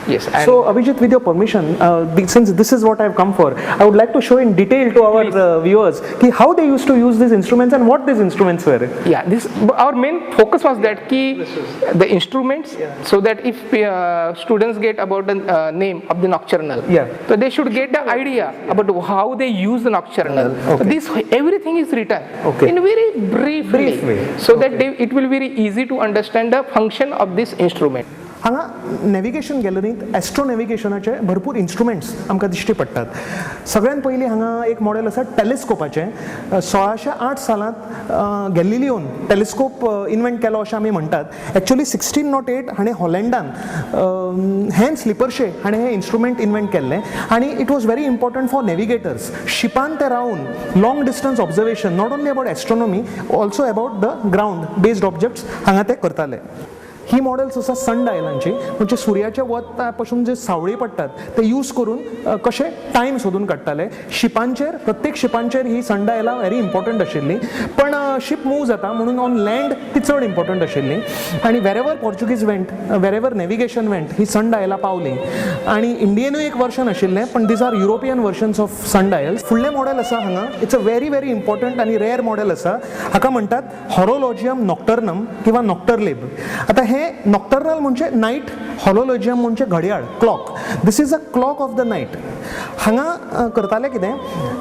Yes. So Abhijit, with your permission, since this is what I have come for, I would like to show in detail to our viewers how they used to use these instruments and what these instruments were. Yeah, our main focus was that the instruments, so that if students get about the name of the nocturnal, so they should get the idea about how they use the nocturnal. So this everything is written in very brief way, so that it will be very easy to understand the function of this instrument. हांगा navigation गॅलरींत astro नॅव्हिगेशनाचे भरपूर instruments आमकां दिश्टी पडटात. सगळ्यान पयलीं हांगा एक model आसा टेलिस्कोपाचें. 1608 सालांत गॅलिलियोन टेलिस्कोप इन्व्हेंट केलो अशें आमी म्हणटात. एक्चुअली 1608 हाणें हॉलंडान हॅन्स लिपर्शे हाणें हें इन्स्ट्रुमेंट इन्व्हेंट केल्लें आनी it was very important for navigators. शिपान ते रावन long distance observation not only about astronomy also about the ground based objects हांगा ते करताले. ही मॉडेल्स आसा सन डायलांची, म्हणजे सुर्याच्या वता पासून जे सावळी पडटात ते यूज करून कशे टायम सोदून काडटाले. शिपांचेर प्रत्येक शिपांचेर ही सन डायलां व्हेरी इम्पॉर्टंट आशिल्ली, पण शिप मूव जाता म्हणून ऑन लँड ती चड इम्पॉर्टंट आशिल्ली. आनी वेरेवर पोर्चुगीज वेंट, वेरेवर नॅव्हिगेशन वेंट, ही सन डायलां पावली. आनी इंडियेनूय एक वर्शन आशिल्लें, पण these are European versions of sun dials. फुडलें मॉडेल आसा हांगा, it's a very very important आनी रेअर मॉडेल आसा. हाका म्हणटात हॉरोलॉजियम नॉक्टर्नम किंवा नॉक्टरलेब. आता हे नॉक्टर्नल म्हणजे नाईट, हॉलोलॉजियम म्हणजे घड्याळ, clock. This is a clock of the night. हांगा करताले कितें,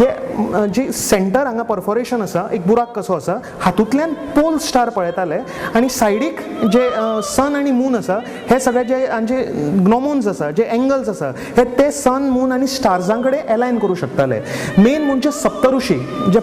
हे जी सेंटर हांगा परफोरेशन आसा, एक बुराक कसो आसा, हातूंतल्यान पोल स्टार पळयताले आनी सायडीक जे सन आनी मून आसा, हे सगळे जे हांचे ग्नोमोन्स आसा, जे एंगल्स आसा, हे ते सन मून आनी स्टार्सां कडेन अलायन करूं शकताले. मेन म्हणजे सप्तऋषी जे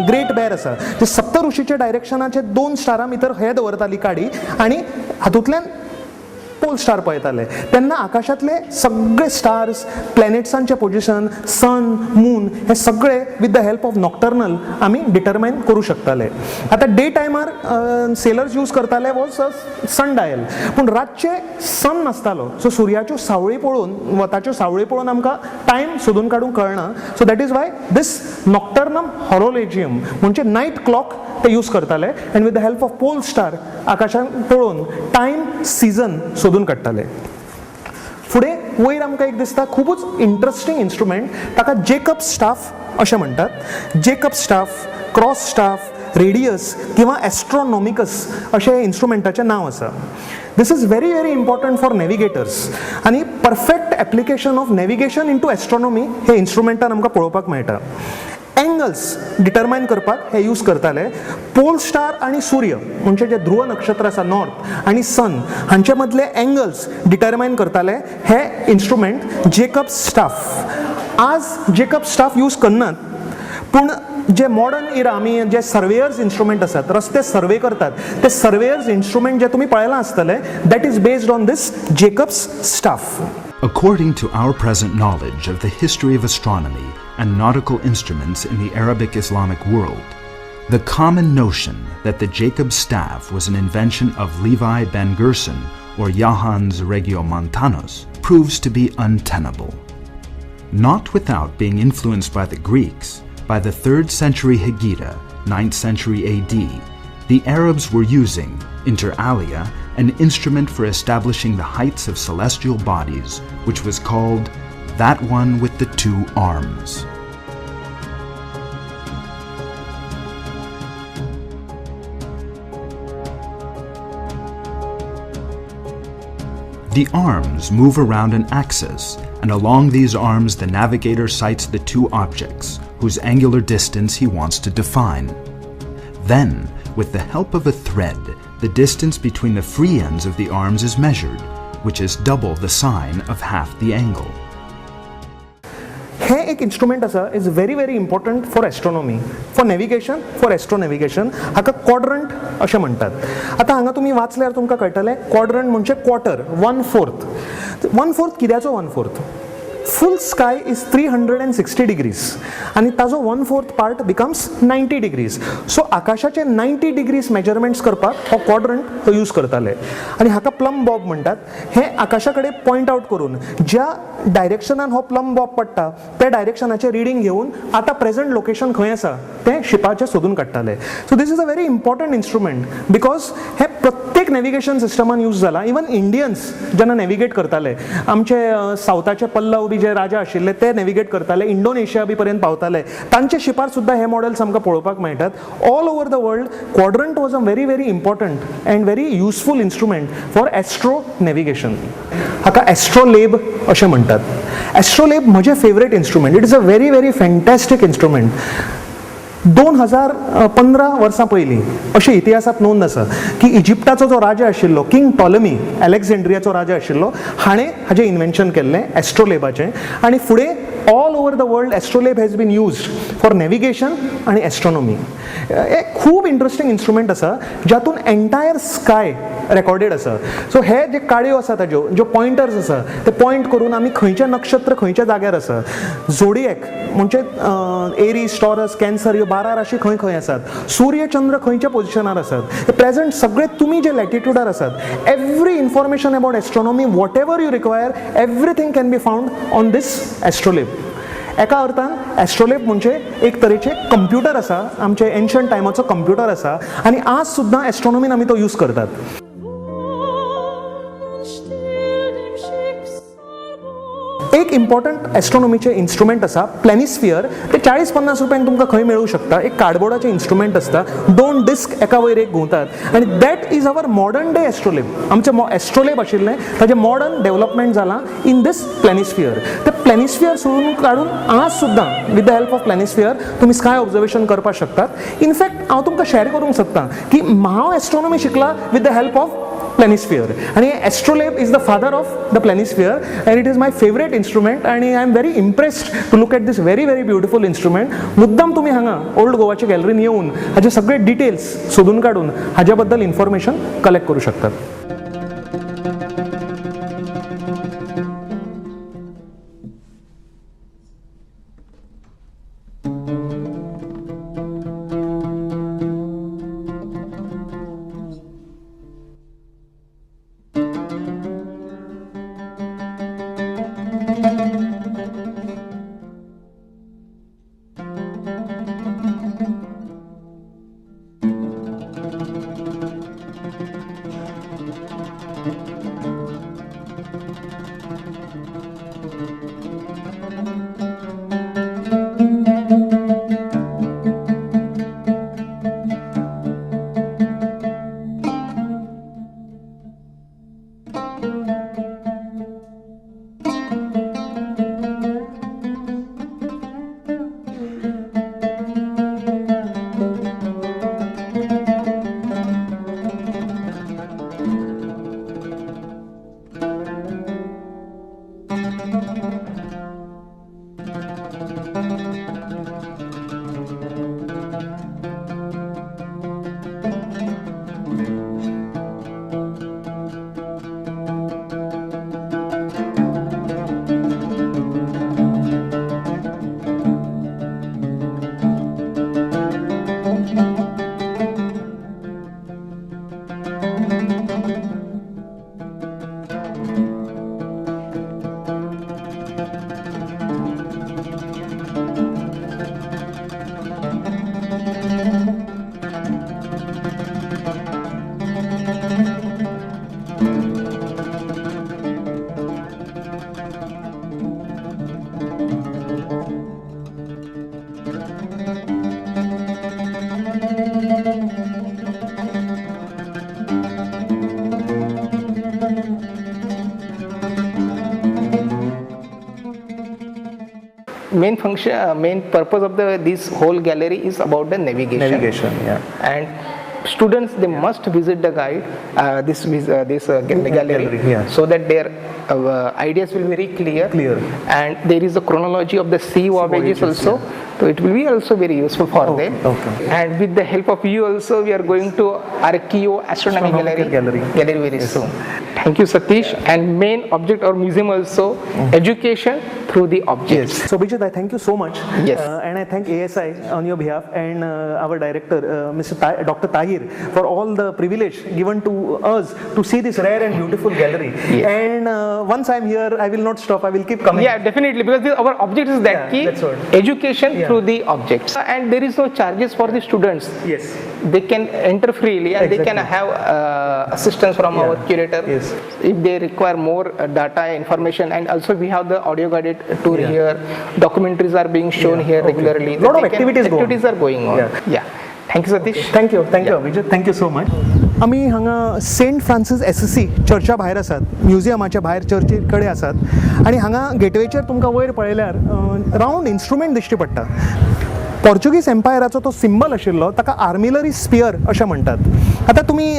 ग्रेट बेर आसा, ते सप्तऋषीच्या डायरेक्शनाचे 2 स्टारां भितर हे दवरताली काडी आनी हातूंतल्यान पोल स्टार पळयताले. तेन्ना आकाशांतले सगळे स्टार्स, प्लॅनेट्सांचे पोजिशन, सन, मून, हे सगळे with the help of nocturnal आमी डिटरमाइन करूं शकताले. आतां डे टायमार सेलर्स यूज करताले वॉज सन डायल, पूण रातचे सन नासतालो, सो सुर्याच्यो सावळी पळोवन, वताच्यो सावळी पळोवन आमकां टायम सोदून काडूंक कळना. So that is why this nocturnum horologium म्हणजे नायट क्लॉक ते यूज करताले and with the help of pole star आकाशांत पळोवन टायम, सीझन सोदून काडटाले. फुडें वयर आमकां एक दिसता खूबच इंटरेस्टिंग इन्स्ट्रुमेंट, ताका जेकब स्टाफ अशें म्हणटात. Jacob staff, cross staff, radius किंवा एस्ट्रोनॉमिकस अशें इन्स्ट्रुमेंटाचें नांव आसा. This is very very important for navigators आनी perfect application of navigation in to astronomy हे इन्स्ट्रुमेंटान आमकां पळोवपाक मेळटा. एंगल्स डिटरमाइन करपाक हे यूज करताले. पोल स्टार आणि सूर्य म्हणजे जे ध्रुव नक्षत्र आसा नॉर्थ आणि सन हांचे मदले एंगल्स डिटरमाइन करताले हे इन्स्ट्रुमेंट जेकब स्टाफ. आज जेकब स्टाफ यूज करनात, पूण जे मॉडर्न इरा आमी जे सर्वेयर्स इन्स्ट्रुमेंट आसात, रस्ते सर्वे करतात, ते सर्वेयर्स इन्स्ट्रुमेंट जे तुमी पळयलां आसतले, that is based on this Jacob's staff. According to our present knowledge of the history of astronomy and nautical instruments in the Arabic Islamic world, the common notion that the Jacob staff was an invention of Levi ben Gerson or Johannes Regiomontanus proves to be untenable. Not without being influenced by the Greeks, by the 3rd century Haggadah, 9th century AD, the Arabs were using, inter alia, an instrument for establishing the heights of celestial bodies, which was called that one with the 2 arms. The arms move around an axis, and along these arms the navigator sights the 2 objects, whose angular distance he wants to define. Then, with the help of a thread, the distance between the free ends of the arms is measured, which is double the sine of half the angle. हे एक instrument आसा, is very very important for astronomy, for navigation, for astronavigation. हाका quadrant अशें म्हणटात. आतां हांगा तुमी वाचल्यार तुमकां कळटलें, क्वाड्रंट म्हणजे क्वार्टर, 1/4. 1/4 कित्याचो 1/4? फूल स्काय इज 360 डिग्रीज आनी ताजो 1/4 पार्ट बिकम्स 90 डिग्रीज. सो आकाशाचे 90 डिग्रीज मेजरमेंट्स करपाक हो क्वाड्रंट तो यूज करताले आनी हाका प्लम बॉब म्हणटात. हे आकाशा कडेन पॉयंट आउट करून ज्या डायरेक्शनान हो प्लम बॉब पडटा त्या डायरेक्शनाचे रिडींग घेवन आतां प्रेझंट लोकेशन खंय आसा तें शिपाचे सोदून काडटाले. So this is a very important instrument because हे प्रत्येक नॅव्हिगेशन सिस्टमान यूज जाला. इवन इंडियन्स जेन्ना नॅव्हिगेट करताले, आमचे सावथाचे पल्लव बी जे राजा आशिल्ले ते नॅव्हिगेट करताले, इंडोनेशिया बी पर्यंत पावताले, तांचे शिपार सुद्धा हे मॉडेल्स आमकां पळोवपाक मेळटात. All over the world quadrant was a very very important and very useful instrument for astro navigation. हाका एस्ट्रोलेब अशें म्हणटात. एस्ट्रोलेब म्हजें favourite instrument. It is a very very fantastic instrument. 2015 वर्सां पयलीं अशें इतिहासांत नोंद आसा की इजिप्टाचो जो राजा आशिल्लो किंग टॉलमी, अलेक्झेंड्रियाचो राजा आशिल्लो, हाणें हाचें इन्व्हेन्शन केल्लें एस्ट्रोलेबाचें. आनी फुडें all over the world astrolabe has been used for navigation आनी एस्ट्रोनॉमी. हे खूब इंट्रस्टिंग इन्स्ट्रुमेंट आसा जातून एंटायर स्काय रेकॉर्डेड आसा. सो हे जे काळयो आसा ताज्यो ज्यो पॉयंटर्स आसा ते पॉयंट करून आमी खंयचें नक्षत्र खंयच्या जाग्यार आसा, झोडिएक म्हणजे एरीज, टॉरस, कॅन्सर ह्यो 12 राशी खंय खंय आसात, सूर्य चंद्र खंयच्या पोझिशनार आसात, प्रेझंट सगळे तुमी जे लॅटिट्यूडार आसात, every information about astronomy whatever you require, everything can be found on this astrolabe. एका अर्थान एस्ट्रोलेब म्हणजे एक तरेचे कंप्युटर आसा, आमचे एन्शंट टायमाचो कंप्युटर आसा आनी आज सुद्दां एस्ट्रोनॉमीन आमी तो यूज करतात. एक इम्पॉर्टंट एस्ट्रोनॉमीचे इन्स्ट्रुमेंट आसा प्लॅनिस्फियर. ते 40-50 रुपयांक तुमकां खंय मेळूं शकता. एक कार्डबोर्डाचें इन्स्ट्रुमेंट आसता, 2 डिस्क एका वयर एक घुंवतात आनी that is our modern day astrolabe. आमचें एस्ट्रोलेब आशिल्लें ताचें मॉडर्न डेव्हलपमेंट जालां इन दीस प्लॅनिस्फियर. ते प्लॅनिस्फियर सोडून काडून आज सुद्दां विथ द हेल्प ऑफ प्लॅनिस्फियर तुमी स्काय ऑब्जर्वेशन करपाक शकतात. इनफॅक्ट हांव तुमकां शेअर करूंक शकता की हांव एस्ट्रोनॉमी शिकला with the help of planisphere and astrolabe is the father of the planisphere and it is my favorite instrument and I am very impressed to look at this very very beautiful instrument. मुद्दाम तुम्ही हांगा old गोवाच्या गॅलरीन येऊन हाचे सगळे details सोदून काढून हाच्या बद्दल इन्फॉर्मेशन कलेक्ट करू शकतात. main function, main purpose of this whole gallery is about the navigation. And students, they must visit the guide, this gallery, so that their ideas will be very clear. Clear. And there is a chronology of the sea voyages also. So it will be also very useful for them. Okay. And with the help of you also, we are going to Archeo Astronomy Gallery very soon. Thank you, Satish. And main object or museum also, education through the objects. So Bijit, I thank you so much. Yes. And I thank ASI on your behalf and our director, Dr. Tahir, for all the privilege given to us to see this rare and beautiful gallery. Yes. And once I'm here, I will not stop. I will keep coming. Yeah, definitely, because our object is that key, that's what. education through the objects. And there is no charges for the students. Yes. They can enter freely and they can have assistance from our curator. Yes. If they require more data, information, and also we have the audio guided tour here. Documentaries are being shown here regularly. Lot of activities are going on. Yeah. Thank you, Satish. Thank you, Abhijit. Thank you so much. आम्ही हांगा Saint Francis SSC चर्चा भायर आसात, म्युजियमाच्या भायर चर्ची कडेन आसात आनी हांगा गेटवेचेर तुमकां वयर पळयल्यार रावंड इन्स्ट्रुमेंट दिश्टी पडटा. पोर्चुगीज एम्पायराचो तो सिंबल आशिल्लो ताका आर्मिलरी स्पियर अशें म्हणटात. आतां तुमी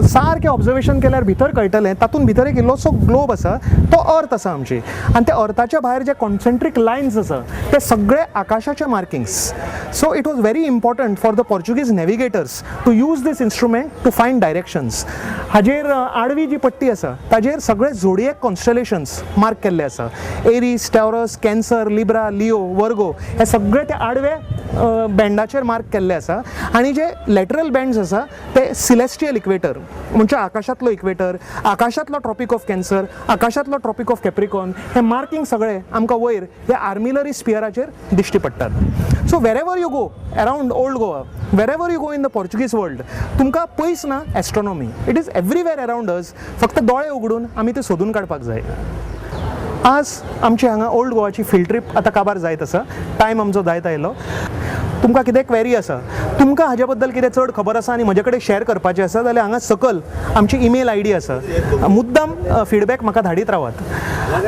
सारकें ऑब्जर्वेशन केल्यार भितर कळटलें तातूंत भितर एक इल्लोसो ग्लोब आसा, तो अर्थ आसा आमची, आनी त्या अर्थाच्या भायर जे कॉन्सेंट्रीक लायन्स आसा ते सगळे आकाशाचे markings. So it was very important for the Portuguese navigators to use these instrument to find directions. हाजेर आडवी जी पट्टी आसा ताजेर सगळे झोडिएक कॉन्स्टेलेशन्स मार्क केल्ले आसा. Aries, Taurus, Cancer, Libra, Leo, Virgo हे सगळे ते आडवे बँडाचेर मार्क केल्ले आसा. आनी जे लॅटरल बँड्स आसा ते सिलेस्टियल इक्वेटर म्हणजे आकाशांतलो इक्वेटर, आकाशांतलो ट्रॉपीक ऑफ कॅन्सर, आकाशांतलो ट्रॉपीक ऑफ कॅप्रिकॉन, हे मार्किंग सगळे आमकां वयर ह्या आर्मिलरी स्पियराचेर दिश्टी पडटात. So wherever you go around old Goa, wherever you go in the Portuguese world, तुमकां पयस ना astronomy. It is everywhere around us. फक्त दोळे उगडून आमी ते सोदून काडपाक जाय. आज आमची हांगा ओल्ड गोवाची फील्ड ट्रीप आतां काबार जायत आसा. टायम आमचो जायत आयलो. तुमकां कितें क्वेरी आसा, तुमकां हाजे बद्दल कितें चड खबर आसा आनी म्हजे कडेन शेअर करपाचें आसा जाल्यार हांगा सकल आमची ईमेल आयडी आसा. मुद्दाम फीडबॅक म्हाका धाडीत रावात.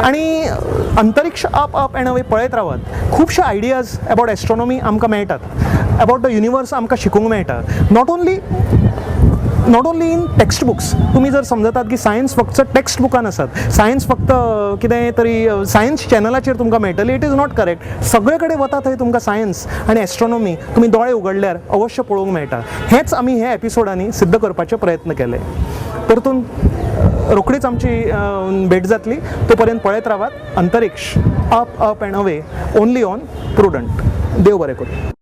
आनी अंतरिक्ष अप एंड अवे पळयत रावात. खुबशे आयडियाज अबावट एस्ट्रॉनॉमी आमकां मेळटात, अबावट द युनिवर्स आमकां शिकूंक मेळटा. Not only in text books. तुम्ही जर समजतात की सायन्स फक्त टेक्स्ट बुकान आसात, सायन्स फक्त कितें तरी सायन्स चॅनलाचेर तुमकां मेळटली, इट इज नॉट करेक्ट. सगळे कडेन वता थंय तुमकां सायन्स आनी एस्ट्रॉनॉमी तुमी दोळे उगडल्यार अवश्य पळोवंक मेळटा. हेच आमी हे एपिसोडांनी सिद्ध करपाचे प्रयत्न केले. परतून रोखडीच आमची भेट जातली. तो पर्यंत पळयत रावात अंतरिक्ष up and away only on prudent. देव बरें करूं.